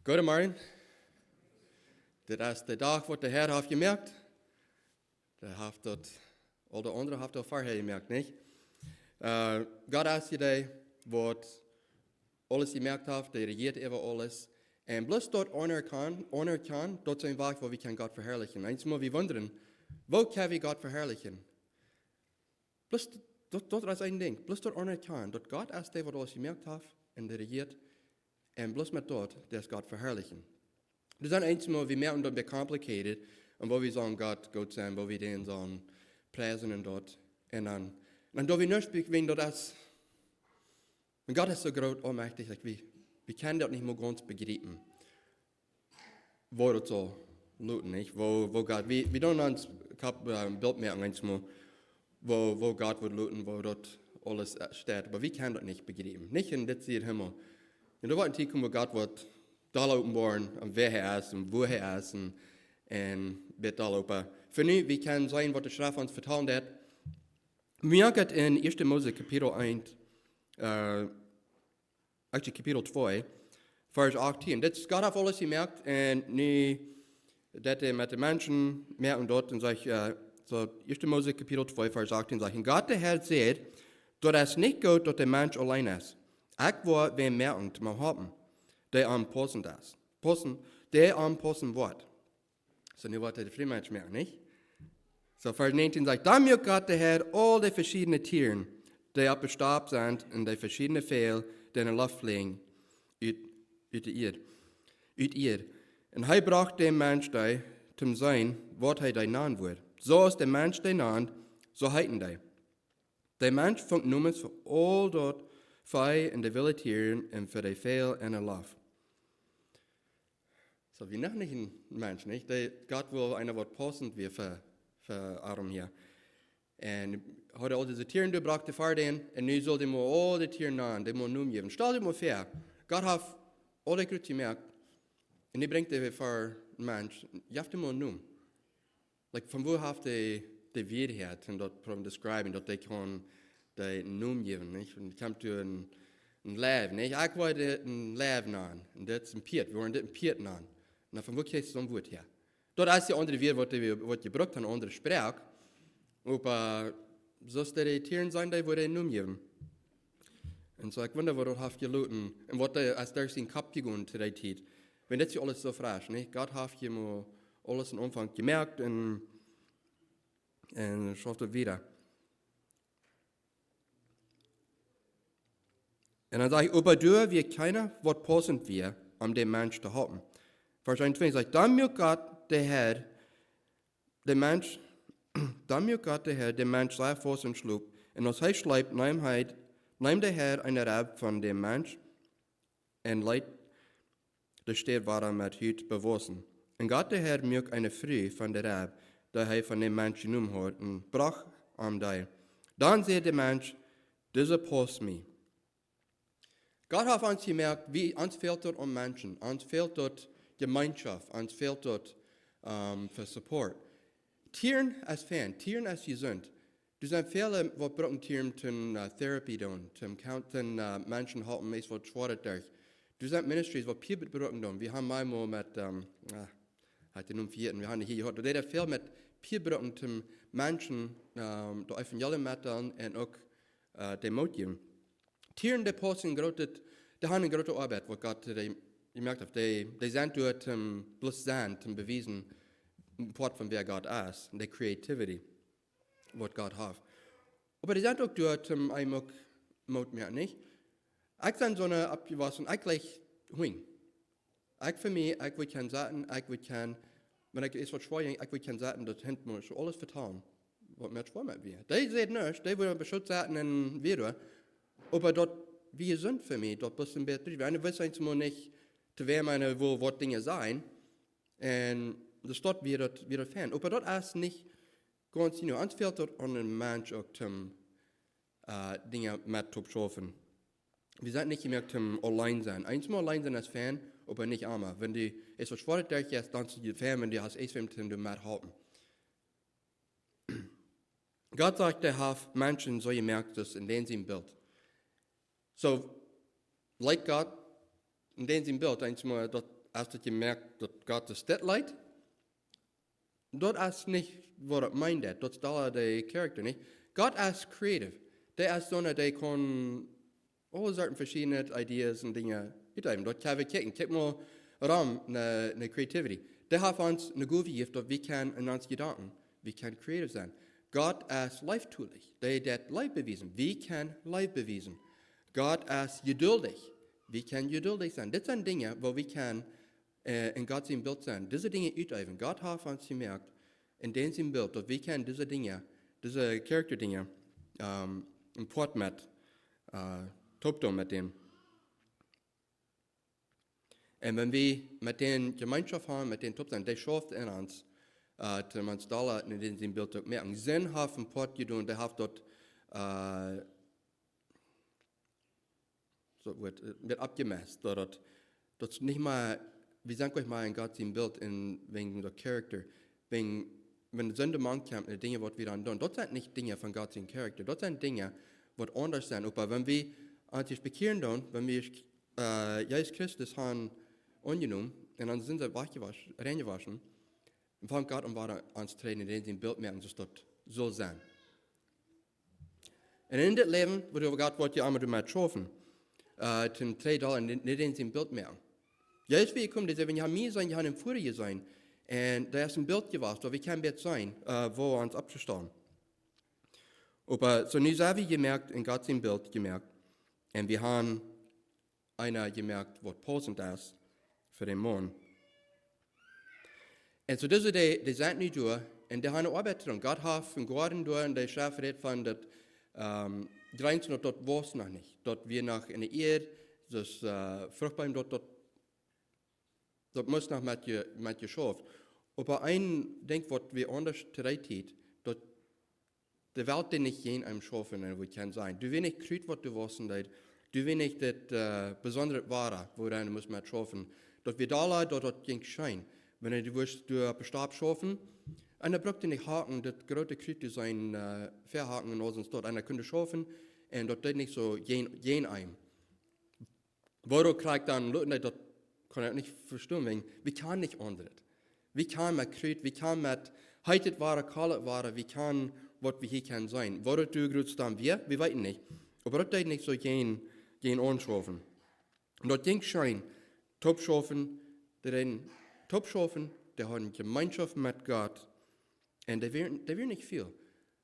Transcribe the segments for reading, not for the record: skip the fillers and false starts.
Goedemorgen. Dit is de dag wat de Heer heeft gemerkt. Al de anderen heeft dat vorher gemerkt, niet? God is die dag wat alles gemerkt heeft, die regiert over alles. En bloß dort honor kan, dat zijn Werk, wo wir kan God verherrlichen. Einmal wir wundern, wo kann wir Gott verherrlichen? Bloß dat is een ding. Bloß dort honor kan, dat God is die wat alles gemerkt heeft en die regiert. En bloß met dat, das God verherrlichen. Dus dan einmal, wir merken dat complicated, und wo wir sagen, Gott sein, wo wir den sagen, preisen und dort. Und dann da wir nicht wenn das, und Gott ist so groß, allmächtig, wir können das nicht mehr ganz begreifen. Wo das so looten, nicht? Wo Gott, wir don't uns ein Bild merken, einmal, wo Gott wird looten, wo dort alles steht, aber wir können das nicht begreifen. Nicht in das Himmel. Und da war ein Tag, wo Gott wird da openbaren, und wer er ist, und wo er ist, und wird da open. Für nu, wir können sehen, was der Schrift uns vertellen hat. Wir gehen in 1. Mose Kapitel 1, Kapitel 2, Vers 18. Das Gott hat alles gemerkt, und nu, das mit den Menschen merken dort, und sagt, so 1. Mose Kapitel 2, Vers 18, sagt, und Gott der Herr sagt, dass es nicht gut, dass der Mensch allein ist. Ich will wen merken, mal haben, der am Posten ist. Der am Posten wird. So, nu wird der Friemensch merken, nicht? So, Vers 19 sagt, dann mögt Gott der Herr all die verschiedenen Tieren, die auf Stab sind, und die verschiedenen Vögel, die in der Luft fliegen, uit ihr. Und er bracht dem Mensch die, zum sein, was er die nahen wird. So ist der Mensch die nahen, so heiten die. Der Mensch fängt Nummers für all dort, Fei und die wilde Tieren und für die Vögel in der Luft. So, wir noch nicht ein Mensch, nicht? Gott will einer, was passend wie für Adam hier. Und hat all diese Tiere gebracht, die Fahrten, und nun soll die mal all die Tiere nahen, die mal nun geben. Stell dir mal vor, Gott hat alle Grüße gemerkt, und die bringt die für einen Mensch, you have to mal nun. Like, von wo hat die Wehrheit, und dort beschreiben, dass die kann die nun geben, nicht? Und kommt zu ein Leben, nicht? Ich wollte ein Leben nahen, und das ist ein Piet, wir wollen das ein Piet nahen. Und von wo kriegst du so ein Wort her? Dort ist die andere Wort, was gebraucht haben, andere Sprache. Aber so ist die Tiere sein, die wollen nun geben. Und so, ich wundere, was hat geluten, und was als der in den Kopf gegangen zu der Zeit. Wenn das ja alles so frisch, nicht? Gott hat hier mal alles im Umfang gemerkt, und schafft es wieder. Und dann sage ich, aber du, wir keiner, was passend wir, um den Mensch zu haben. Vers 21 sagt, dann mögt Gott der Herr, den Mensch sei vor und schlug, und als er schleibt, nahm der Herr eine Rab von dem Mensch, und leit der steht war mit Hüt bewossen. Und Gott der Herr mögt eine Früh von der Rab, der er von dem Mensch genommen hat, und brach am Deil. Dann sagt der Mensch, dieser passt mir. Gott hat uns gemerkt, wie uns fehlt dort um Menschen, uns fehlt dort Gemeinschaft, uns fehlt dort für Support. Tieren als Fan, Tieren als gesund. Du sind viele, die brauchen Tieren zum Therapie tun, zum Counten Menschen halten, meist was schwarer durch. Du sind Ministries, die People brauchen tun. Wir haben einmal mit, wir haben hier gehört, da ist viel mit People brauchen zum Menschen, die Evangelium mitteilen und auch den Mut geben. Tieren, die passen die haben eine große Arbeit, was Gott gemerkt hat. Die sind dort bloß sein, zum beweisen, Part von wer Gott ist, und die Creativity, was Gott hat. Aber die sind auch dort, einmal Mut mehr, nicht? Ich bin so eine abgewaschen, ich gleich huing. Ich für mich, ich will kein sagen, ich will kein, wenn ich es was schwer, ich will kein sagen, das hinten muss alles vertrauen, was mir schwer mit mir. Die sehen nicht, die wollen beschützt sagen und wieder, aber dort, wie sind für mich, dort bist du ein bisschen, wir wissen einmal nicht, zu wer meine, wo, was Dinge sein, und das dort wieder Fan. Aber dort ist nicht ganz nur, uns fehlt dort an einem Mensch auch zum Dinge mit zu schaffen. Wir sind nicht gemerkt zum allein sein. Einmal allein sein als Fan, aber nicht einmal. Wenn du es so schwer durchgehst, dann sind die Fan, wenn du hast es mit dem mithalten. Gott sagt, er hat Menschen so gemerkt, dass in dem sein Bild. So, like Gott, in dem sein Bild, einmal, als du gemerkt, dass Gott das leid, das ist nicht, was er meint, das ist da der Charakter, nicht? Gott ist creative. Der ist so einer, der kann alle Sorten verschiedene Ideen und Dinge mitnehmen. Dort kann wir kicken. Kick mal Raum, eine Creativity. Der hat uns eine gute Gift, dass wir können in uns Gedanken, wir können creative sein. Gott ist leibtulich. Der hat Leib bewiesen. Wir können Leib bewiesen. Gott ist geduldig. Wir können geduldig sein. Das sind Dinge, wo wir können in Gottes Bild sein. Diese Dinge üben. Gott hat uns gemerkt, in diesem Bild, dass wir können diese Dinge, diese Charakterdinge, im Port mit, Topdom mit dem. Und wenn wir mit den Gemeinschaft haben, mit den Topdom, der schafft in uns, dass man es da in diesem Bild merken. Sinn hat im Port getan, der hat dort, so wird abgemessen, dort nicht mal, wie sagen wir mal in Gottes Bild, wegen der Charakter, wenn die Sünde kommt, die Dinge, die wir dann tun, das sind nicht Dinge von Gottes Charakter, das sind Dinge, die anders sind. Aber wenn wir uns bekehren tun, wenn wir Jesus Christus haben angenommen, und dann sind sie reingewaschen, und von Gott und war ans Treten, in dem Bild merken, dass das so sein. Und in das Leben, wo du Gott wollte, einmal mal schaffen, zum $3 in dem Bild merken. Jetzt wie kommt, wenn ich mir sein, ich habe im Vorige sein, und da ist ein Bild gewesen, wir können jetzt sein, wo uns abzustehen. Aber so nun haben wir gemerkt, in Gottes Bild gemerkt, und wir haben einer gemerkt, was passend ist für den Mann. Und so diese, die sind nicht durch, und die haben eine Arbeit dran. Gott hat von Gordon durch, und die schaffen das von, dass Grenzen dort war es noch nicht. Dort wir nach in der Erde, das Fruchtbaum dort muss noch mit geschafft. Aber ein Ding, was wir anders treibt, dort die Welt nicht jeden einem schaffen, wo kann sein. Du willst nicht kriegt, was du wissen, du willst nicht das besondere Ware, wo du musst mit schaffen. Dort wir da dort ging schein. Wenn du willst, du Bestab schaffen, einer braucht nicht haken, das große kriegt sein Verhaken und alles dort. Einer könnte schaffen, und dort nicht so jen ein. Wo du kriegst dann, dort kann ich nicht verstehen, wir kann nicht anders. Wir kann mit Krieg, wir kann mit heitet Ware, kalet Ware, wir kann, was wir hier kann sein. Wo du grüßt dann wir wissen nicht. Aber dort nicht so jen anschaffen. Und dort denkt schein, Topschaffen, der haben eine Gemeinschaft mit Gott, und der will nicht viel.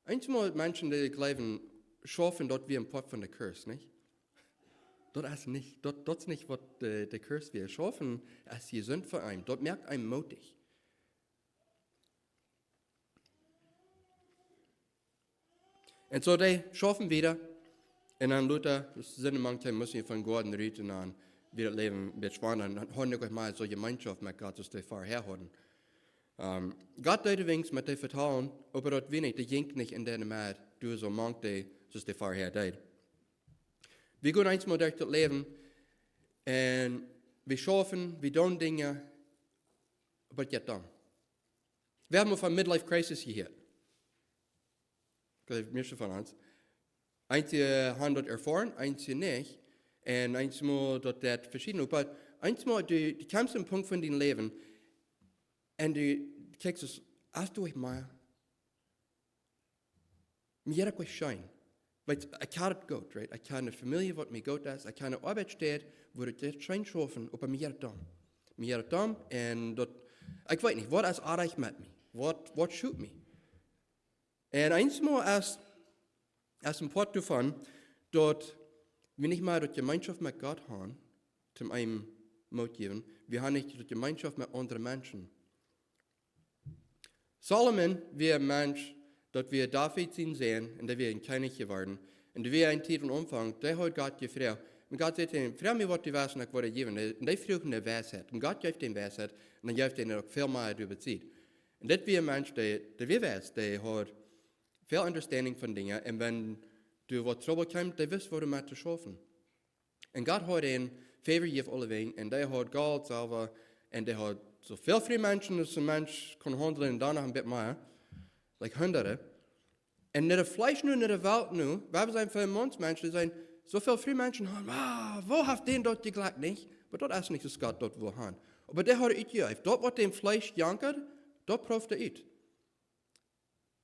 Einmal Menschen, die glauben, schaffen dort wie ein Port von der Curse, nicht? Dort ist nicht, was der Curse will. Schaffen ist die Sünde für einen. Dort merkt einen mutig. Und so die schaffen wieder, und dann Luther, das sind manchmal müssen wir von Gott reden an, wie das Leben wird spannend, und dann haben wir mal so eine Gemeinschaft mit Gott, dass die vorher hatten. Gott deed wenigstens mit dem Vertrauen, aber das wenig, die jinkt nicht in der Maat, du so manch die, dass die vorher deed. Wir gehen einmal durch das Leben, und wir schaffen, wir tun Dinge, aber es geht dann. Wir haben von Midlife Crisis gehört. Das ist mir schon von uns. Einige haben das erfahren, einige nicht. Und einmal dort das verschieden. Aber einmal, du kommst zum Punkt von deinem Leben, und du kriegst, hast du mal, mir hat es schein. Weil ich kann es gut, right? Ich kann eine Familie, was mir gut ist. Ich kann eine Arbeit steht, wo ich das schein schaffen, aber mir hat es dann. Mir hat es dann, und dort, ich weiß nicht, was ist erreicht mit mir? Was schützt mich? Und einmal als ein Port davon, dort, wenn ich mal die Gemeinschaft mit Gott habe, zum einen Mut geben, wir haben nicht die Gemeinschaft mit anderen Menschen. Solomon, wie ein Mensch, dort wir David sehen, und der wir ein König geworden, und der wir einen tiefen Umfang, der hat Gott gefragt. Und Gott sagt ihm, frag mich, was du weißt, und ich werde geben. Und der fragt eine Weisheit. Und Gott gibt ihm Weisheit, und dann gibt ihm auch viel mehr überzieht. Und das wie ein Mensch, der wir weiß, der hat viel Understanding von Dingen, und wenn du was Trouble kommt, der weiß, wo du mit zu schaffen. Und Gott hat einen Favor gegeben alle Wegen, und der hat Gold, Silber, und der hat so viel für Menschen, dass ein Mensch kann handeln, und danach ein bisschen mehr, like Hunderte. Und nicht das Fleisch nur, nicht die Welt nur, wir sind für Menschen, die sagen, so viele frühe Menschen haben, wo hat den dort geglaubt nicht? Aber dort ist nicht, dass Gott dort will haben. Aber der hat uitgegeven. Dort wat dem Fleisch jankert, dort proeft uit.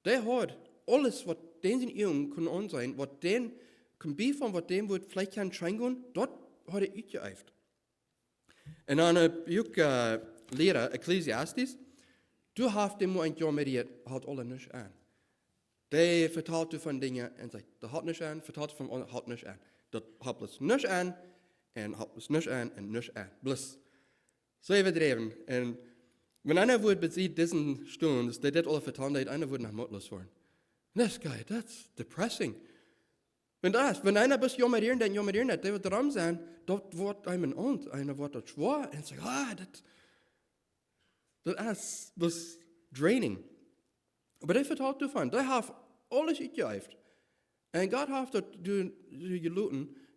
Der hat alles, was den zijn Jungen kann on sein, was den kann beifallen, was dem wird vielleicht kann scheinen, dort hat uitgegeven. En dan ook leren, Ecclesiastes, du hast dem ein Jahr mit dir, hat alle nicht an. Der vertelt du von Dingen und sagt, der hat nicht an, vertelt von anderen, hat nicht an. Der hat bloß nicht an, und hat bloß nicht an, und nicht an. Bloß. So übertrieben. Und wenn einer würde bezieht diesen Stunden, dass der das alle vertellen, der einer würde nach mutlos werden. Das geil, that's depressing. Wenn einer bis Jomerieren, der Jomerieren hat, der wird dran sein, dort wird einem und einer wird dort schwor und sagt, das ist draining. Aber der vertelt du von, der hat alles uitgegeven. Und Gott hat das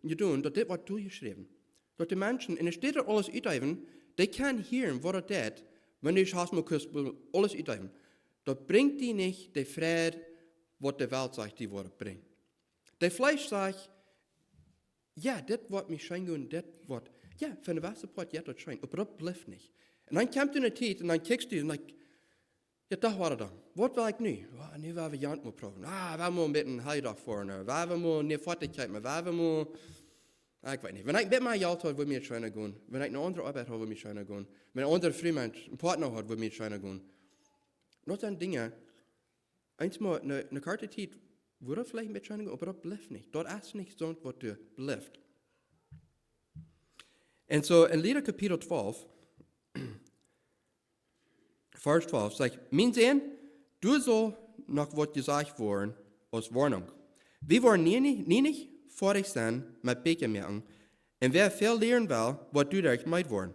gedaan, dat dit wordt toegeschreven. Dat de mensen, en er steht er alles uitgeven, die kan hören, wat het deed, wanneer je haast moet alles uitgeven. Dat brengt die niet de vrede, wat de wereld zegt, die wordt brengt. De Fleisch zegt, ja, dit wordt mij schijnen, dit wordt, ja, van de wasserpot, ja, dat schijnt, maar dat blijft niet. En dan komt er een tijd, en dan kijkt je, en dan, ja, dat was het dan. Wat wil ik nu? Oh, nu willen we jant moeten proeven. We moeten een beetje een heidag voor, we moeten niet vochtigheid, maar we moeten, ik weet niet. Wanneer ik met mijn geld had, wil ik schijnen gaan. Wanneer ik een andere arbeid had, wil ik schijnen gaan. Wanneer een andere vriend, een partner had, wil ik schijnen gaan. Dat zijn dingen, eenmaal, een korte tijd, wordt het vielleicht een beetje schijnen gaan, maar dat blijft niet. Dat is niet zo wat er blijft. En zo, in Lieder kapitel 12, Vers 12 zegt, mijn zoon, du soll noch wat gesagt worden als Warnung. Wir wollen nicht vorig sein mit Bekemerken, und wer viel lernen will, wat du dadurch meid worden.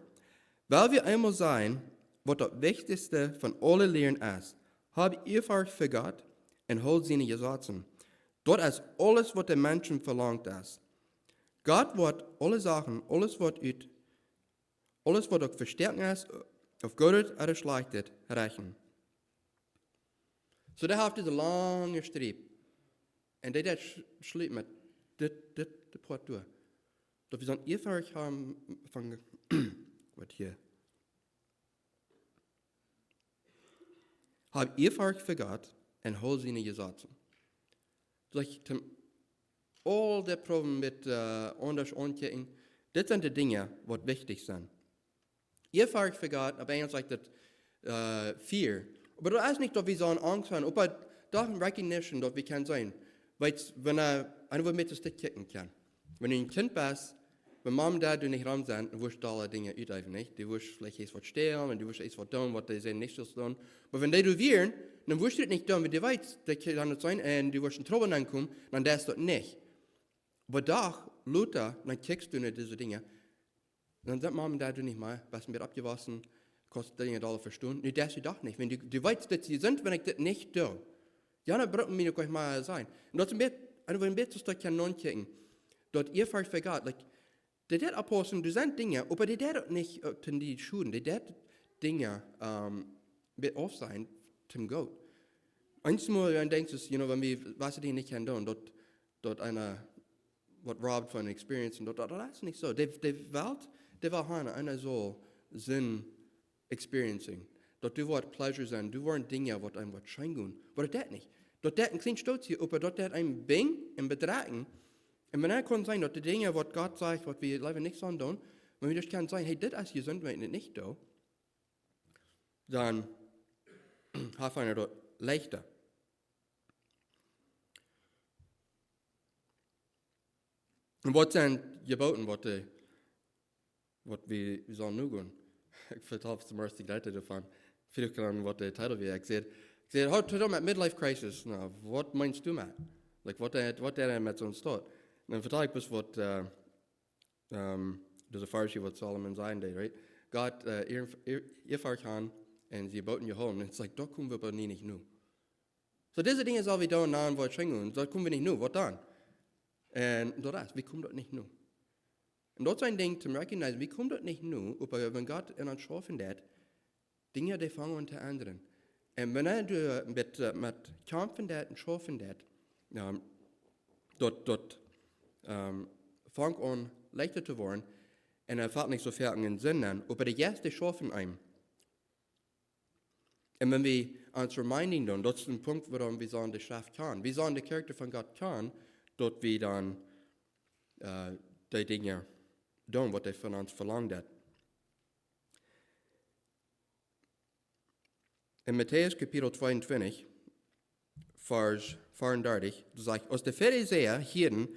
Weil wir einmal sein, wat das Wichtigste von alle Lehren ist, hab ich euch für Gott und holt seine Gesetze. Dort ist alles, was der Menschen verlangt ist. Gott wird alle Sachen, alles, was auch verstärken ist, auf Gutes oder Schlechtes rechnen. So, der hat diese lange Streit. Und der schlägt mit das Port durch. Dass wir so ein Ehrfurcht haben von, was hier. Hab Ehrfurcht für Gott und hol seine Gesetze. All die Probleme mit anders ankijken, das sind die Dinge, die wichtig sind. Ehrfurcht für Gott, aber eigentlich sagt das Fear. Aber das ist nicht, dass wir so Angst haben, aber doch eine Recognition, dass wir können sein. Weil, wenn einer mit das kicken kann. Wenn du ein Kind bist, wenn Mom und Dad nicht rum sind, dann wirst du alle Dinge ausüben, nicht? Du wirst vielleicht etwas was stehlen, und du wirst etwas tun, was die sehen nicht so tun. Aber wenn die du wären, dann wirst du das nicht tun, weil du weißt, das kann nicht sein, und du wirst in Trouble ankommen, dann das das nicht. Aber doch, Luther, dann kickst du nicht diese Dinge. Dann sagt Mom und Dad du nicht mal, was mir abgewaschen, kostet $1 für Stunden. Nee, das ist doch nicht. Wenn du weißt, dass sie sind, wenn ich das nicht tue. Ja, dann brauchen wir nicht mal sein. Und das ist ein bisschen, das kann non kicken. Dort ihr vergeht, like, die dat Aposteln, die sind Dinge, aber die dat nicht in die Schulen, die dat Dinge mit auf sein, zum Gott. Einmal, dann denkst du, wenn wir, was die nicht können tun, dort einer, was robbed von Experience, und dort das ist nicht so. Die Welt, die war einer so Sinn experiencing. Dort du wirst Pleasure sein, du wirst Dinge, was einem was scheinen. Aber das nicht. Dort ein kleines Stolz hier, aber dort ein Bing im Betragen. Und wenn er kann sein, dass die Dinge, was Gott sagt, was wir leider nicht so tun, wenn wir das können sagen, hey, das ist gesund, wenn wir nicht tun, dann hat einer dort leichter. Und was sind Geboten, was wir sollen nur tun? Ich vertraue zum ersten Leute davon. Vielleicht kann was der Titel wäre. Ich sage, heute mit Midlife Crisis, na, was meinst du mit? Like, was der mit so steht? Und dann vertraue ich bis, was diese Pharisee, was Solomon sein, right? Gott, ihr fahrt an, und sie bauten ihr Home. Und es sagt, da kommen wir aber nicht nur. So, diese Dinge sollen wir da und da was schenken, und da kommen wir nicht nur, was dann? Und das, wir kommen dort nicht nur. Und dort ist ein Ding zum Recognizen, wir kommen dort nicht nur, aber wenn Gott in uns schaffen hat, Dinge, die fangen unter anderen. Und wenn du mit kämpfen hat und schaffen hat, dort fang an leichter zu werden, en fällt nicht so fertig in den Sinn an, aber die erste schaffen einem. Und wenn wir uns reminding tun, das ist ein Punkt, warum wir sagen, die Schrift kann. Wir sagen, die Charakter von Gott kann, dort wir dann die Dinge tun, was er von uns verlangt hat. In Matthäus Kapitel 22, Vers 34, da sagt, als die Pharisäer hielten,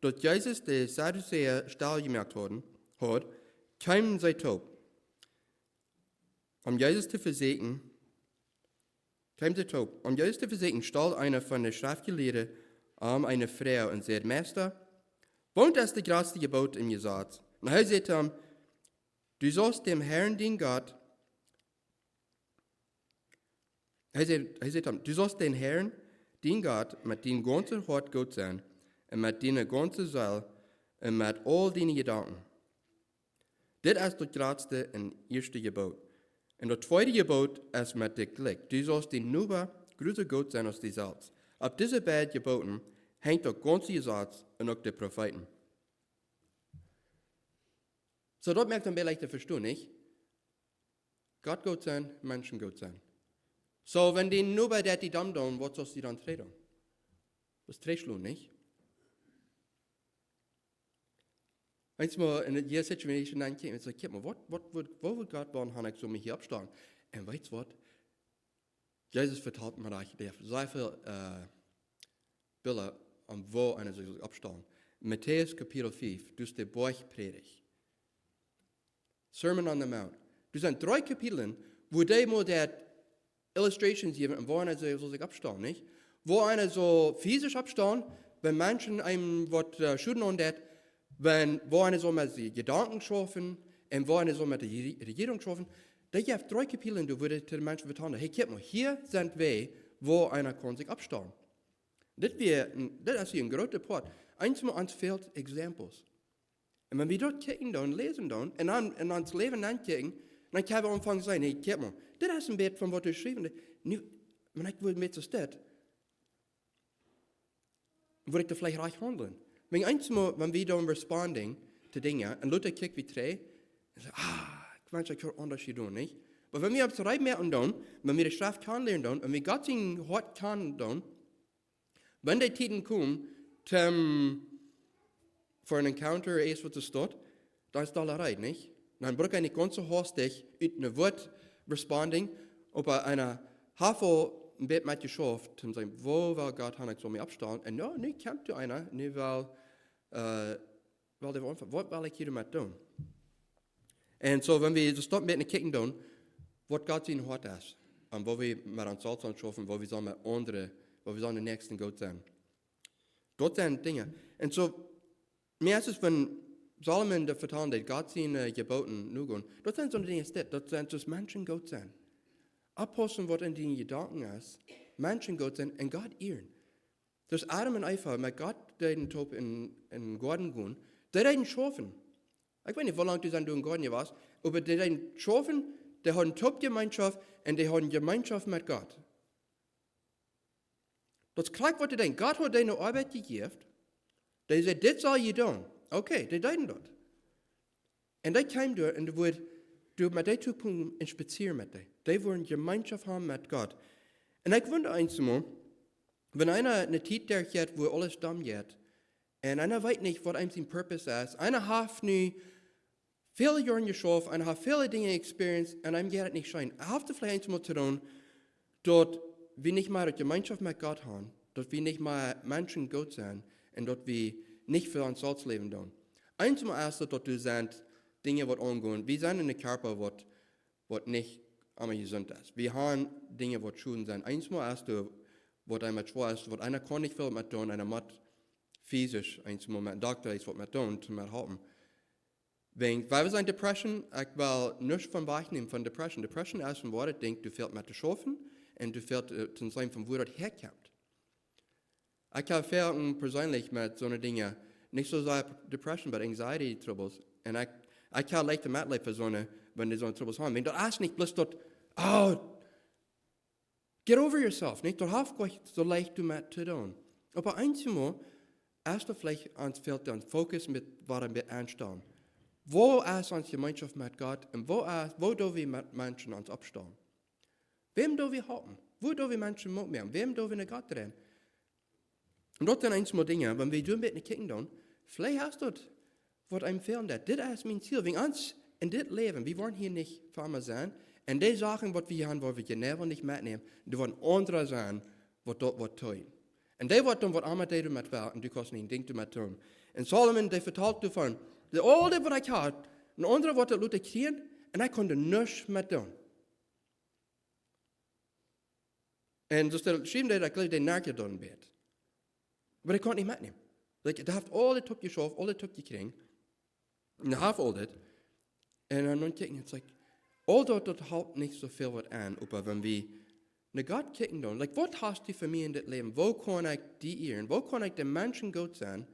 dass Jesus die Sadduzäer steil gemacht hat, kamen sie taub. Um Jesus zu versuchen, stahl einer von den Schriftgelehrten eine Frau und sagte, Meister, wohnt das die größte Gebot im Gesetz? Und er sagte ihm, du sollst dem Herrn, den Gott, du sollst den Herrn, den Gott, mit deinem ganzen Hort gut sein, und mit deiner ganzen Seele, und mit all deinen Gedanken. Das ist das größte und erste Gebot. Und das zweite Gebot ist mit dir gleich. Du sollst den Nuber größer Gott sein als die selbst. Ab diese beiden Geboten hängt der ganze Gesetz und auch die Propheten. So, dort merkt man vielleicht verstehen, nicht? Gott Gott sein, Menschen Gott sein. So, wenn die Nuber der die Damm tun, was sollst du dann treten? Das trägst du nicht. Manchmal in der Situation denke ich mir, so, wo wird Gott wollen, habe ich so mich hier abstellen? Und weißt du was? Jesus vertelt mir euch, der sehr viele Bilder, wo einer sich abstellen. Matthäus Kapitel 5, das ist der Bergpredigt. Sermon on the Mount. Das sind 3 Kapiteln, wo die mal der Illustrations geben, wo einer sich abstellen, nicht? Wo einer so physisch abstellen, wenn Menschen einem was schütten und das, wo einer so mit den Gedanken schaffen und wo einer so mit der Regierung schaffen, da gibt es 3 Kapitel, wo die den Menschen vertellen, hey, guck mal, hier sind wir, wo einer kann sich abstellen. Das ist hier ein großer Part. Einmal uns fehlt Exempels. Und wenn wir dort kicken und lesen und an uns Leben ankicken, dann können wir anfangen zu sagen, hey, guck mal, das ist ein Bild von was du geschrieben hast. Wenn ich will mit so steht, würde ich da vielleicht reich handeln. Wenn wir dann responden zu Dingen, und Leute kicken wie 3, und sagen, ich kann anders tun, nicht? Aber wenn wir uns rein mehr tun, wenn wir die Schrift kennenlernen tun, und wir Gott in Hort kennen tun, wenn die Tiden kommen, für ein Encounter ist, was es steht, dann ist das rein, nicht? Dann braucht eine ganze hastig mit einem Wort responding, aber einer Havel ein bisschen mit geschafft, und sagen, wo will Gott haben, ich soll mich abstellen? Und ja, nicht kennt du einer, nicht weil der einfach, was will ich hier damit tun? Und so, wenn wir das dort mit einer Kicken tun, was Gott in Hort ist, und wo wir mit uns Salz anschaffen, wo wir sollen mit anderen, wo wir sollen den Nächsten Gott sein. Dort sind Dinge. Und so, mir ist es, wenn Solomon der vertellen hat, Gott seine Geboten nur gehen, dort sind so Dinge, dort sind so Menschen Gott sein. Abpassen, was in den Gedanken ist, Menschen Gott sein und Gott ehren. Das Adam und Eva mit Gott den Top in den Garten gehen, die reden schaffen. Ich weiß nicht, wie lange du in den Garten warst, aber die reden schaffen, die haben Top-Gemeinschaft und die haben Gemeinschaft mit Gott. Das ist klar, was die denken. Gott hat deine Arbeit gegeben. Die sagt, das soll ihr tun. Okay, die deuten das. Und die kamen durch und du mit den Punkten spazieren mit denen. Die wollen Gemeinschaft haben mit Gott. Und ich wundere einmal, wenn einer eine Zeit der hat, wo alles dumm geht, und einer weiß nicht, was einem sein Purpose ist, einer hat nie viele Jahre geschafft, einer hat viele Dinge experienced, und einem geht es nicht schein. Er hat vielleicht einmal zu tun, dort wir nicht mal eine Gemeinschaft mit Gott haben, dort wir nicht mal Menschen Gott sein, und dort wir nicht für uns selbst leben tun. Einmal erst, dort du sind Dinge, die angehen. Wir sind in der Körper, was nicht einmal gesund ist. Wir haben Dinge, die schön sind. Einmal erst, was einmal schwer ist, was einer kann nicht viel mit tun, einer muss physisch, einmal mit dem Doktor ist, was mit tun, zu mit haben. Weil wir sind Depression, ich will nichts von wegnehmen von Depression. Depression ist ein Wort, ich denke, du fehlt mit der Schaffen und du fehlt zu sein, von wo das herkommt. Ich habe persönlich mit so Dingen nicht so sehr Depression, aber Anxiety Troubles. Und ich kann leichter mitleben für so eine, wenn die so eine Troubles haben. Wenn du erst nicht bloß dort, get over yourself, nicht? Du hast gleich so leicht damit zu tun. Aber einmal, erst vielleicht ans Feld dann Fokus mit, was mit anstellen. Wo ist unsere Gemeinschaft mit Gott und wo do wir mit Menschen uns abstehen? Wem do wir haben? Wo do wir Menschen mitnehmen? Wem do wir nicht Gott drin? Und dort sind eins mal Dinge, wenn wir ein bisschen kicken dann, vielleicht hast du das, was einem fehlen das. Das ist mein Ziel. Wenn uns in das Leben, wir wollen hier nicht für immer sein, und die Sachen, was wir hier haben, wollen wir genau nicht mitnehmen, die wollen andere sein, was dort was tun. Und die wollen dann, was einmal die damit will, und du kannst nicht ein Ding damit tun. Und Solomon, der vertalt davon, all das, was ich hatte, und andere, was Leute kriegen, und ich konnte nichts mit tun. Und so schreiben die, dass ich den nachgedacht wird. Aber ich konnte nicht mitnehmen. Der hat alle Tug geschafft, alle Tug gekriegt. Und ich habe all das. Und dann kicken, it's like, all das halt nicht so viel was an, aber wenn wir nach Gott kicken dann, like, was hast du für mich in das Leben? Wo kann ich die ehren? Wo kann ich den Menschen gut sein?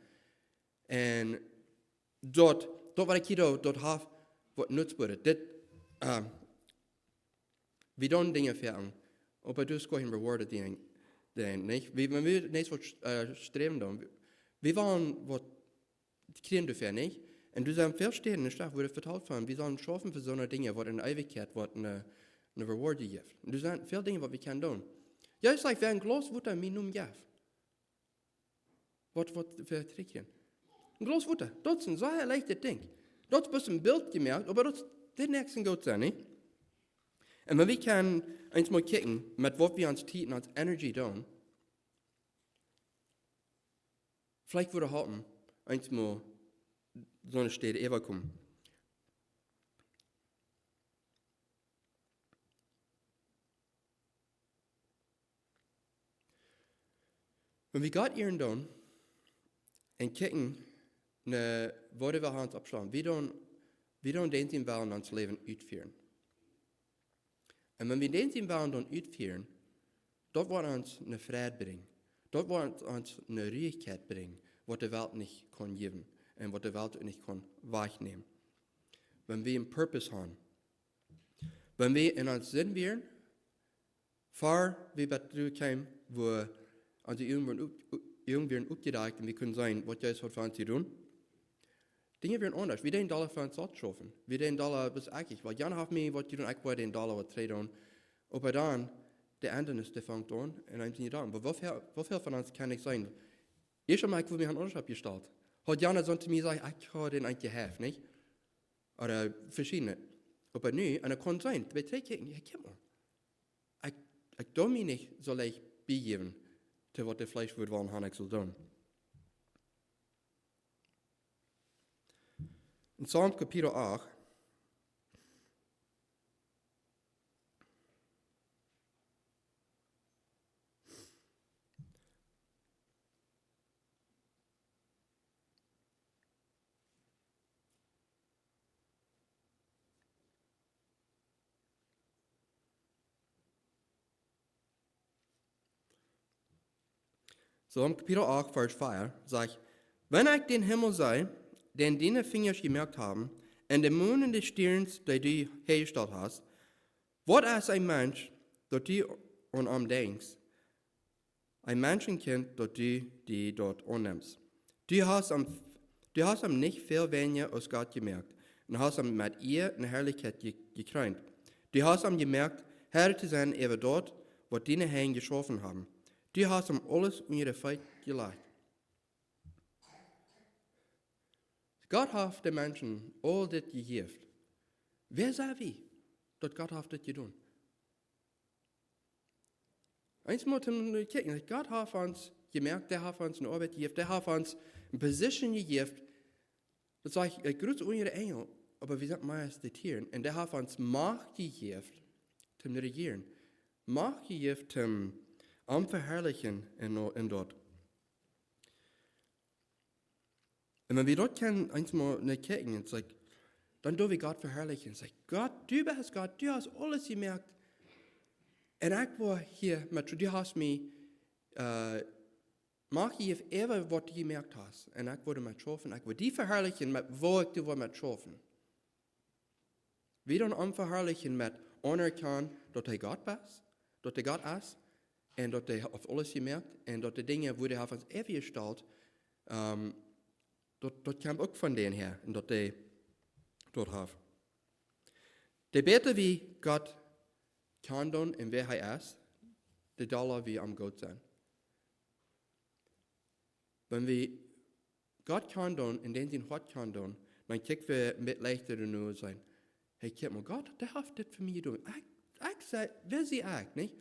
Und dort was ich hier dort habe, was nutzt wurde. Wir tun Dinge für aber du hast keinen Reward den nicht. Wenn wir nicht so streben dann, wir wollen was kriegen dafür nicht. Und du sagst, verstehen, in der Stadt wurde vertalt von, wir sollen schaffen für so eine Dinge, was in der Ewigkeit, was eine Reward gibt. Und du sagst, viele Dinge, was wir können tun. Ja, es ist like, wer ein Glas Wasser mir nun gibt. Was für Trickchen. Ein Glas Wasser, das ist ein sehr leichtes Ding. Das ist ein Bild gemerkt, aber das ist nicht gut sein, nicht? Und wenn wir können eins mal kicken, mit was wir uns Tieten, uns Energie tun, vielleicht würde halten, eins mal so eine Stelle überkommen. Wenn wir Gott ihren tun und kicken, ne, wo wir uns abschauen, wir tun den Sinn wollen uns Leben ausführen. Und wenn wir den Sinn wollen dann ausführen, dort wird uns eine Freiheit bringen. Dort wird uns eine Ruhigkeit bringen, was die Welt nicht kann geben und was die Welt nicht kann wahrnehmen. Wenn wir einen Purpose haben, wenn wir in uns Sinn wären, vor wir dazu kommen, wo unsere irgendwann aufgedacht und wir können sagen, was Jesus hat für uns zu tun, Dinge werden anders. Wir den Dollar für uns Satz schaffen. Wir den Dollar bis eigentlich, weil Jan hat mir was zu tun, ich wollte den Dollar was tun. Aber dann, der andere ist, der fängt an und dann sind die da. Aber wofür von uns kann ich sein? Ich habe mich anders abgestellt. Hat Jan so zu mir gesagt, ich habe den eigentlich gehabt, nicht? Oder verschiedene. Aber nu, und er kann sein, bei drei Kirchen, ja, guck mal. Ich darf mich nicht so leicht begeben, zu was der Fleisch wird wollen, habe ich soll tun. In Psalm Kapitel 8, Psalm Kapitel 8, Vers 4, sagt, wenn ich den Himmel sei, den deine Finger gemerkt haben, und den Mond und die Stirns, die du hergestellt hast, was ist ein Mensch, dass du an ihm denkst? Ein Menschenkind, dass du die dort annimmst. Du hast ihm nicht viel weniger als Gott gemerkt und hast ihm mit ihr eine Herrlichkeit gekrönt. Du hast ihm gemerkt, Herr zu sein über dort, was deine Hände geschaffen haben. Du hast ihm alles um ihre Feit gelegt. Gott hat den Menschen all das gegeben. Wer sei wie, dass Gott hat das getan? Eins muss man gucken, Gott hat uns gemerkt, der hat uns eine Arbeit gegeben, der hat uns eine Position gegeben. Das sage ich, grüße eure Engel, aber wir sind meist die Tiere. Und der hat uns Macht gegeben, zum Regieren. Macht gegeben, zum Verherrlichen in dort. Und wenn wir dort können, eins mal nicht gucken, dann dürfen wir Gott verherrlichen. Gott, du bist Gott, du hast alles gemerkt. Und ich war hier, du hast mich, mach ich immer, was du gemerkt hast. Und ich wurde mit schaffen, ich wurde die verherrlichen, mit wo ich du mit schaffen. Wir dann verherrlichen mit anerkennen, dass er Gott ist, dass er Gott ist, und dass er auf alles gemerkt, und dass die Dinge, wo er auf uns ewig gestellt, das kommt auch von denen her. Und dass dort haben. De beter wie Gott kan doen en wie hij is, de dollar wie am Gott sein. Wenn wir Gott kan doen en den zijn wat kan doen, dan kijken we met leichter nu zijn. Hey, kijk maar, Gott, der heeft dit voor mij gedaan. Ik zei, wer sie ik, niet?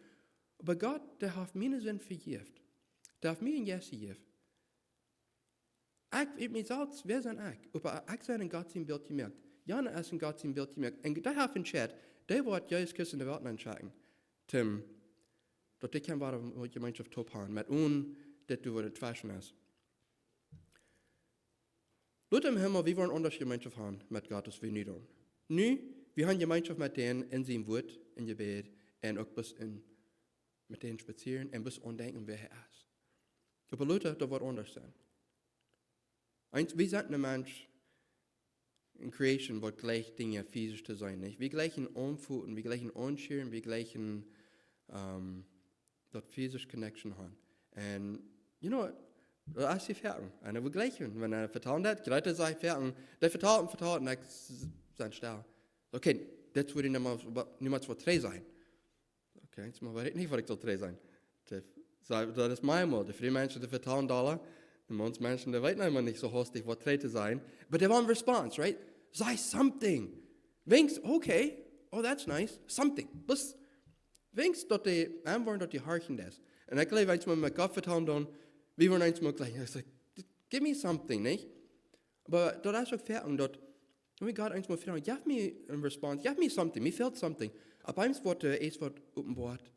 Maar Gott, der heeft mijn zin vergeeft. Der heeft mij een yes gegeven. Ik weet zelfs, wer zijn ik? Maar ik zijn een Gott zijn beeld gemerkt. Jana is een Gott zijn beeld gemerkt. En der heeft een chat, der wordt juist kussen de wereld aanschaken. Tim, dat ik kan waren met gemeenschap tophaan, met dat du wordt twaschen is. Laat im Himmel, wir wollen anders Gemeinschaft haben mit Gott, als wir nicht tun. Nu, wir haben Gemeinschaft mit denen in seinem Wort, in Gebet, und auch bis mit denen spazieren und bis andenken, wer er ist. Aber Leute, das wird anders sein. Wir sind ein Mensch in Creation, wo gleich Dinge physisch zu sein, nicht? Wir gleichen Umfuten, wir gleichen Anschirren, wir gleichen das physische Connection haben. Und, you know what? Dat is die verten. En dat we gleichen. Wenn vertalen dat, Leute sagen verten. Der vertalen, und ich sein Stelle. Okay, das würde niemals vor 3 sein. Okay, jetzt mal weiß ich nicht, was ich soll 3 sein. Das ist mein Mal. Die viele Menschen, die vertalen Dollar. Und uns Menschen, die weten immer nicht so hostig, was 3 zu sein. But they want response, right? Say something. Wenigstens, okay, oh, that's nice. Something. Wenigstens, dass die antworten, dass die harchen das. Und ich glaube, wenn ich mal mit Gott vertalen dann, wir wollen eins mal gleich. Ich sage, give me something, nicht? Aber das ist auch fertig, dass wir Gott eins mal fragen, gib mir eine Response, gib mir something, mir fehlt something. Aber eins wird es wird offenbart.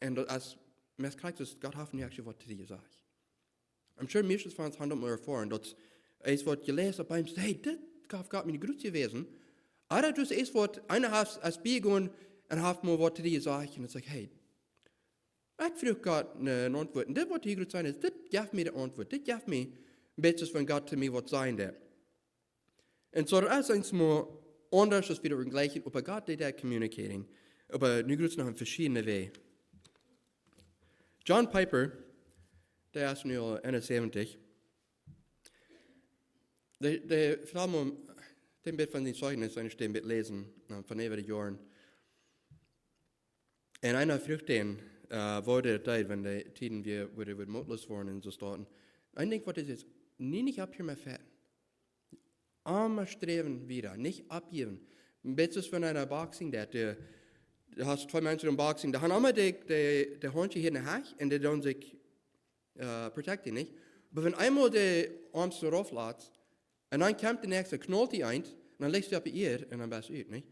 Und als man kriegt, dass Gott hat nicht actually was zu dir sagt. I'm sure mir von uns handelt mal erfahren, dass es wird gelesen, aber eins, hey, das Gott mir eine Grüße gewesen. Aber das es wird einer hat als Beigung und hat mal was zu dir sagt und sagt, hey, ich frage Gott eine Antwort. Und das, was hier gerade sein ist, das gibt mir die Antwort. Das gibt mir ein bisschen von Gott zu mir, was sein wird. Und so, das ist eins mal anders, als wir gleich, aber Gott, der communicating. Aber nu gibt es noch verschiedene Wege. John Piper, der ist nu 71. Der vertelt mir den Bett von den Zeugnissen, ein den Bett lesen, von über die Jahren. Und einer fragt den, wurde Zeit, wenn die Tiden wir mutlos waren und so starten. Ich denke, was ist jetzt? Nicht ab hier mehr fett. Armer streben wieder, nicht abgeben. Ein bisschen von einer Boxing, du hast 2 Menschen im Boxing, da haben immer die Hörnchen hier in der Hand und die tun sich protecten, nicht? Aber wenn einmal die Arms so rauflässt, und dann kommt der nächste, knallt die ein, und dann legst du auf ihr und dann bist du nicht?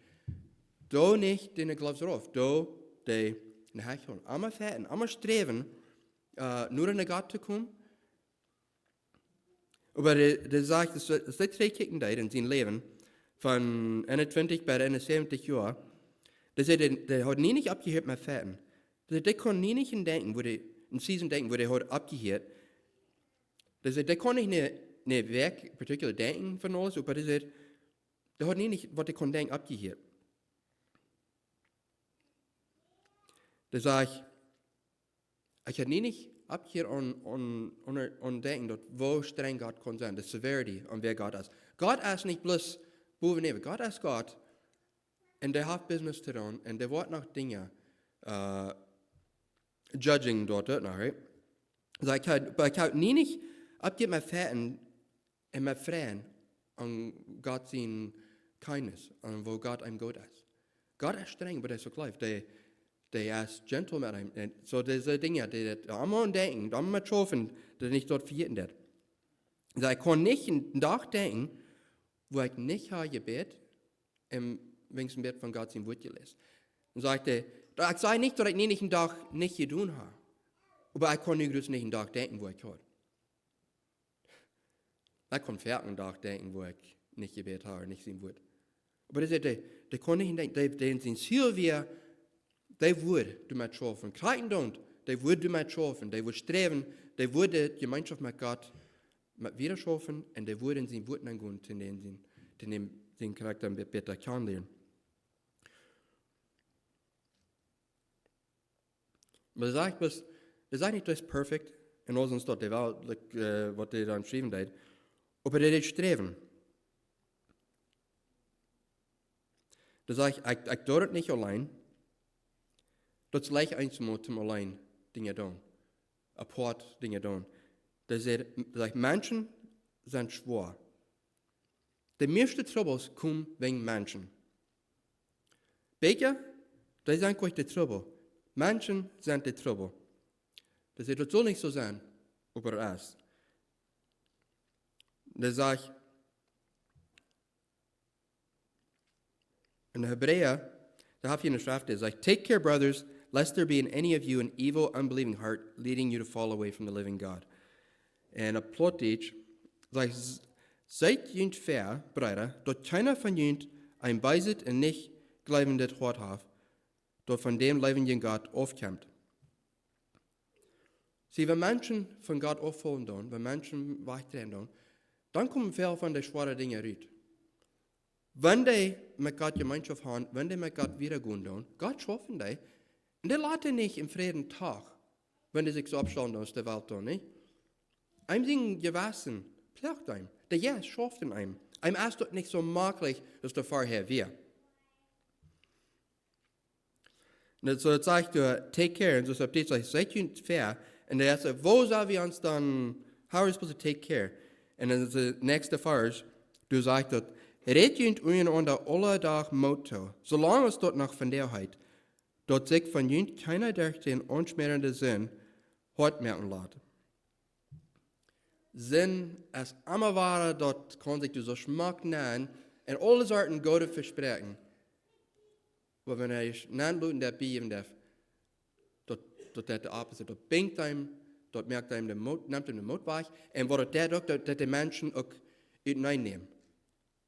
Da nicht deine Gloves rauf, da die in Hand holen. Einmal fetten, einmal streben, nur in der Gott zu kommen. Aber der sagt, dass die 3 Kicken in seinem Leben, von 21 bis 71 Jahren, dass der hat nie nicht abgehört mit fetten. Der kann nie nicht denken, in Season denken, wo der hat abgehört. Der kann nicht eine Werk, particular denken von alles, aber der hat nie nicht, was der kann denken, abgehört. Da sage ich habe nie nicht abgehört und denken, wo streng Gott kann sein, die Severity und wer Gott ist. Gott ist nicht bloß boven, Gott ist Gott und der hat Business zu tun und der wird noch Dinge judging dort noch, right? Also ich habe nie nicht abgehört mit Fetten und mit Freien an Gott sein Kindness und wo Gott einem gut ist. Gott ist streng, aber der ist so gleich. Der ist gentle mit einem. So diese Dinge, die am denken, am mal schaffen, die nicht dort verjeten wird. Also ich kann nicht einen Tag denken, wo ich nicht habe Gebet im wenigsten Bett von Gott sein Wort gelesen. Und sagte, ich sage nicht, dass ich nicht einen Tag nicht getan habe. Aber ich kann nicht einen Tag denken, wo ich habe. Ich kann einen Tag denken, wo ich nicht Gebet habe, nicht sein Wort. Aber der kann nicht denken, der sein Ziel wäre, die würde du mit schaffen. Kreien don't, die würde du mit schaffen. Die würde streben, die würde die Gemeinschaft mit Gott mit wieder schaffen und die würde in seinen Worten angehen, den Charakter besser kennenlernen. Aber das sagt nicht, das ist perfekt in unserem Stadt, der Welt, was die dann schreiben hat. Aber die streben. Dan zeg ik doe het niet alleen. Dat is leicht eins zum allein dingen doen. Apart dingen doen. Dan zeg mensen zijn schwer. De meeste troubles komen wegen mensen. Beetje, dat zijn kwijt de trouble. Menschen zijn de trouble. Dus het zal niet zo zijn over ons. Dan zeg in de Hebreeën, daar heb je een schrift, dat zegt, take care, brothers, lest there be in any of you an evil, unbelieving heart, leading you to fall away from the living God. En op Plotdeutsch zegt, seid junt fair, Brüder, dat keiner van junt ein Beisit en nicht gleibendet Hort hat, dat von dem levenden Gott aufkommt. Zie, wenn Menschen von Gott auffallen doen, wenn Menschen wegdrehen doen, dann kommen veel van de schwere dingen uit. Wenn die mit Gott Gemeinschaft haben, wenn die mit Gott wiedergehen doen, Gott schaffen die, und die lassen nicht im Frieden Tag, wenn die sich so abstellen aus der Welt tun, nicht? Einem sind gewassen, plagt einem. Der Jesus schafft in einem. Einem ist dort nicht so möglich, als der vorher war. Und so sagt er, take care, und so sagt er, seid ihr fair, und er sagt, wo sollen wir uns dann, how are we supposed to take care? Und dann ist der nächste Vers, du sagst dort, red jünt untereinander alle Tag Motto, solange es dort noch von der Heit, dort sich von jünt keiner durch den unschmerenden Sinn hart merken lässt. Sinn als immer wahre, dort kann sich du so schmack nennen, und alle Sorten Gott versprechen. Aber wenn ich Leuten der beieben darf, dort der Opposite, dort bingt einem, dort merkt einem nimmt ihm den Mut weg, und wo dort dort die Menschen auch hineinnehmen.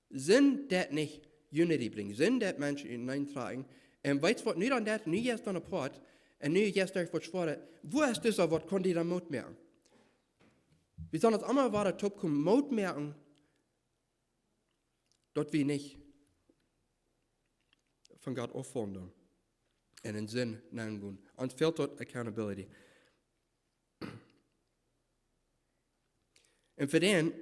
Sind das nicht Unity bringen, sind das Menschen hineintragen, und weißt du was, nicht an das, nicht erst an der Port, und nicht erst durch was schwere, wo ist das, was kann die dann Mut merken? Wir sollen uns immer weiter top kommen, Mut merken, dort wir nicht von Gott auffallen und in Sinn nennen gehen. Uns fehlt dort Accountability. Und für den,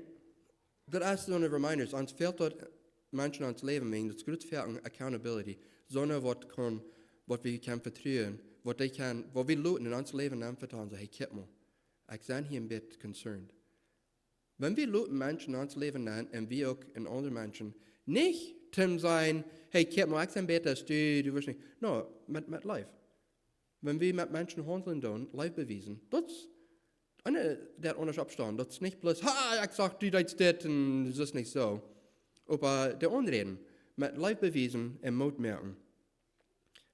das ist so eine Reminder, uns fehlt dort Menschen ans Leben meinen, das gut fehlt Accountability, sondern was wir können vertrauen, wo wir Leute in uns Leben anvertrauen, sagen, hey, guck mal, ich bin hier ein bisschen concerned. Wenn wir Leute Menschen in uns Leben nennen, und wir auch in anderen Menschen, nicht zum sein, hey, guck mal, ich bin besser als du wirst nicht. No, mit Life. Wenn wir mit Menschen handeln tun, Life beweisen, das ist einer, der anders abstand. Das ist nicht bloß, ha, ich sag, du denkst das und das ist nicht so. Aber der Anreden, mit Life beweisen und Mut merken.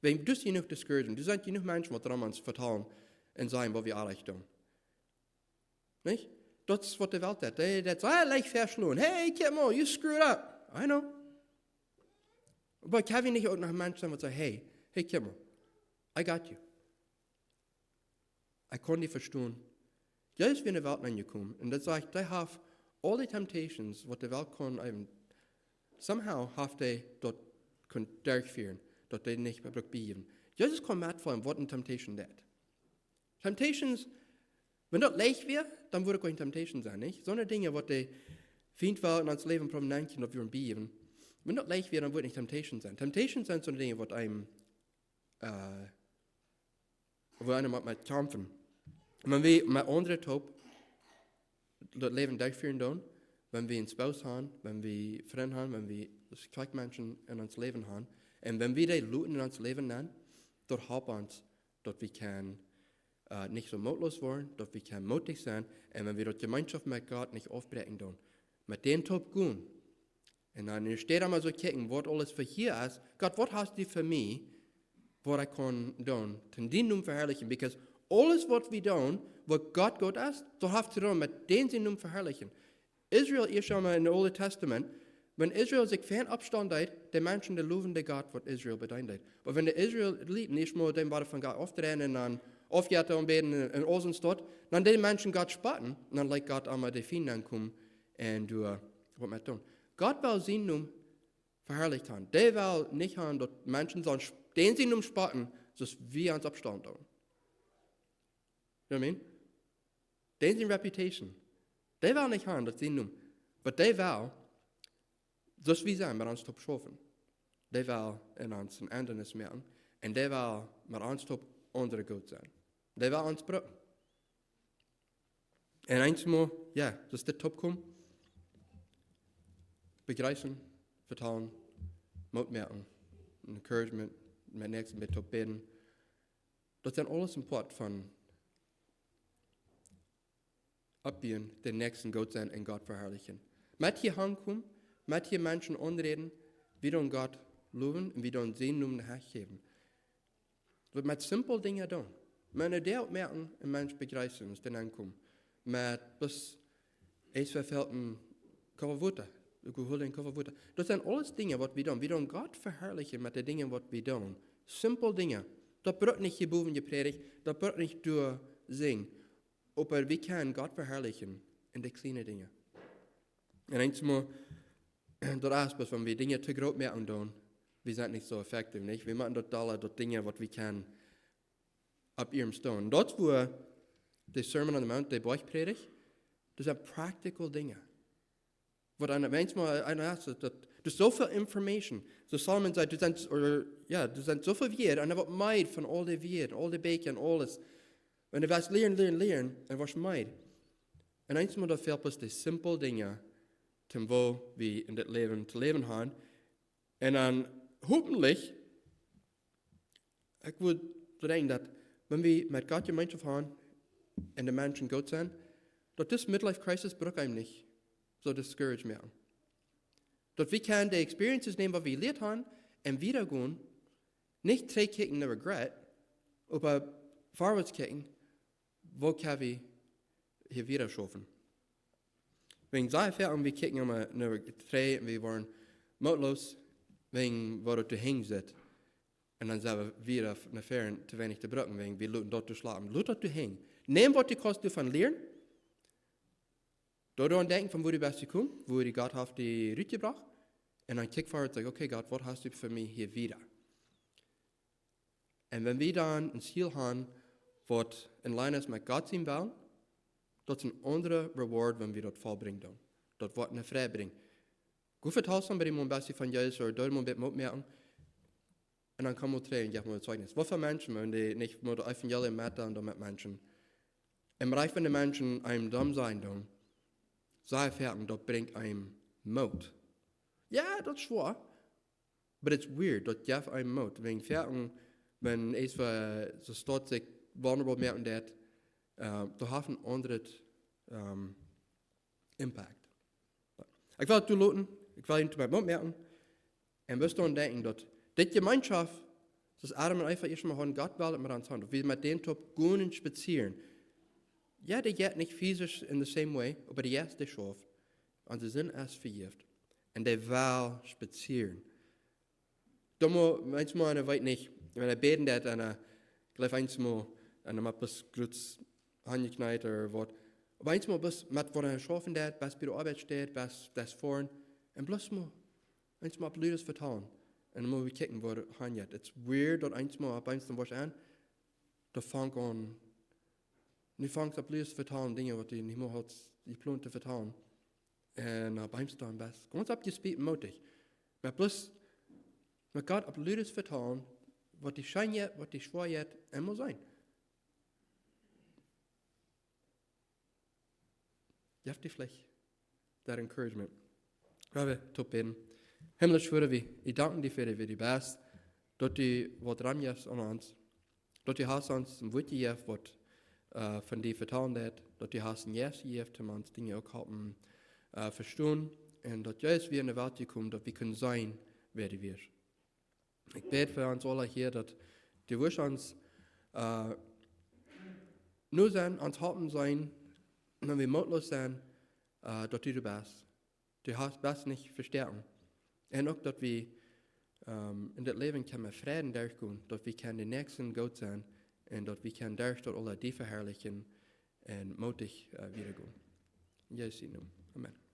Wenn du genug discouragen, du sind genug Menschen, die daran uns vertrauen und sagen, was wir alle tun. Nicht? Das ist, was die Welt hat. Die sagt, leicht verschlagen. Hey, guck mal, you screwed up. I know. Aber kann wir nicht auch noch Menschen sein, die sagen, hey, guck mal, I got you. Ich kann dich verstehen. Jetzt bin ich in die Welt reingekommen. Und das sagt, die haben all die Temptations, was die Welt kann, somehow haben die dort durchführen, dort die nicht mehr bleiben. Jesus kann mitfallen, was eine Temptation ist. Temptations, wenn das leicht wäre, dann würde keine Temptation sein, nicht? So eine Dinge, was die Feind will in uns Leben prominent können, ob wir bleiben. Wenn das leicht wäre, dann würde nicht Temptation sein. Temptation sind so eine Dinge, was einem, wo einer mit kämpfen. Und wenn wir mit anderen Top das Leben durchführen tun, wenn wir einen Spouse haben, wenn wir Freunde haben, wenn wir Menschen in uns Leben haben, und wenn wir die Leute in uns Leben nennen, dort haben uns, dort wir können nicht so mutlos werden, dort wir können mutig sein, und wenn wir dort Gemeinschaft mit Gott nicht aufbrechen tun, mit dem Top gehen, und dann steht einmal so kicken, was alles für hier ist, Gott, was hast du für mich, was ich kann tun, den Namen verherrlichen, because alles, was wir tun, was Gott ist, so hast du tun, mit dem sie nun verherrlichen. Israel, ihr schaut mal in dem Alten Testament, wenn Israel sich fern Abstand hat, die Menschen, die loben den Gott, was Israel bedeutet. Aber wenn der Israel liebt, nicht nur den Wort von Gott aufdrehen und dann aufgehört und beten in Osen dort, dann die Menschen Gott spotten, und dann lässt Gott einmal die Finden ankommen und was wir tun. Gott will sie nun verherrlicht haben. Der will nicht haben, dass Menschen sollen, den sie nun spotten, dass wir uns Abstand tun. You know what I mean? Den sind Reputation. Der will nicht haben, dass sie nun, aber der will, dass wir sein, mit uns zu schaffen. die will in uns een anderes merken. En die will met ons top andere Gott sein. Die will ons brücken. En einmal, ja, dass der top kommt, begreifen, vertrauen, Mut merken, encouragement, met nächsten mit top beten. Dat zijn alles een part van opbieden, den nächsten Gott sein en Gott verherrlichen. Met hier aankomen, met hier Menschen anreden, wie dan Gott loven en wie dan zijn noemen hergeven. Dat met simpel dingen doen. Maar een deel merken een mens begrijpen als den aankomt. Met bus, eens vervelden, koffer water. Ik wil een koffer water. Dat zijn alles dingen wat we doen. We doen God verherrlichen met de dingen wat we doen. Simpel dingen. Dat braucht niet je boven je predigt. Dat braucht niet door zingen. Maar we kunnen God verherrlichen in de kleine dingen. En eenmaal, dat aspect van we dingen te groot merken doen. We zijn niet zo effectief, niet? We maken dat alle dat dingen wat we kunnen op ihrem staan. Dat wo de Sermon on the Mount, de Bergpredigt, dat zijn practical dingen. Wat een manchmal dat dus zoveel information. So Solomon zei, er zijn zoveel weer en er wordt meid van al die weer, al die beken en alles. En er was leren en was meid. En eenmaal dat helpt ons de simpele dingen ten wo we in dit leven te leven hebben. En dan hopelijk, ik wil denken dat wenn wir mit Gott Gemeinschaft haben und die Menschen Gott sind, dass das Midlife-Crisis braucht einem nicht so discouraged werden. Dass wir können die Experiences nehmen, was wir erlebt haben, und wiedergehen, nicht zurückkicken in Regret, aber vorwärts kicken, wo können wir hier wieder schaffen. Wegen sehr viel, und wir kicken immer nach drei, und wir waren mutlos, wegen wo du hängst. En dan zijn we weer naar ver te weinig te brücken, wegen wir laten dort schlafen. Laat dat du hängen. Neem wat du kannst davon lernen. Daran denken, von wo du bist gekommen, wo die Gott hat die Rüte gebracht. Und dann kick vor und sag, okay Gott, was hast du für mich hier wieder? Und wenn wir dann ein Ziel haben, was in Line ist mit Gott sein will, das ist ein anderer Reward, wenn wir das vollbringen. Das wird eine Freude bringen. Gut vertraut somebody mal ein bisschen von Jesus oder dort mal ein bisschen mitmerken. Und dann kann man drehen, ja, mal Zeugnis. Was für Menschen, wenn die nicht mit der Evangelium mitmachen und mit Menschen. Im Bereich von den Menschen einem dumm sein, dann, sei fertig, das bringt einem Mut. Ja, das ist schwer. Aber es ist weird, das gibt einem Mut. Wegen fertig, wenn es so steht, sich vulnerable merken, da hat ein anderes Impact. Ich will es lassen, ich will ihn zu meinem Mut merken. Und wir dann denken, dass die Gemeinschaft, das Adam und Eva erstmal haben, Gott will mit uns haben. Wir mit denen top gehen spazieren. Ja, die geht nicht physisch in the same way, aber die ist die schafft. Und sie sind erst vergift. Und die will spazieren. Manchmal, ich weiß nicht, wenn er beten hat, und gleich einmal, und er hat bis kurz angeknallt oder was. Aber einmal, bis mit was er schaffen hat, bis bei der Arbeit steht, bis das vorn. Und bloß mal, einmal Blödes vertrauen. Und dann müssen wir gucken, wo er jetzt. Es ist weird, dass einmal ab eins dann was an, da fängt an, nu fängt an bloß vertrauen, Dinge, die nicht mehr hat, die Plan zu vertrauen. Und ab eins dann best. Ganz abgespielt mutig. Aber bloß, mit Gott ab bloß vertrauen, was die schein jetzt, was die schwer jetzt, immer sein. Je hebt die vielleicht, that encouragement. Wir top beten. Himmlisch Vater, ich danke dir für die best, dass du was dran hast an uns, dass du hast uns ein Wort gegeben, was von dir vertrauen hat, dass du hast ein Yes gegeben, dass wir uns Dinge auch haben verstehen und dass jetzt wir in der Welt kommen, dass wir können sein, wer du wirst. Ich bete für uns alle hier, dass du wirst uns nur sein, uns haben sein, wenn wir mutlos sind, dass du bist. Du hast das nicht verstärken. Und auch, dass wir in das Leben können Frieden durchgehen, dass wir den nächsten Gott sein und dass wir durch dort alle die verherrlichen und mutig wiedergehen. In Jesu Namen. Amen.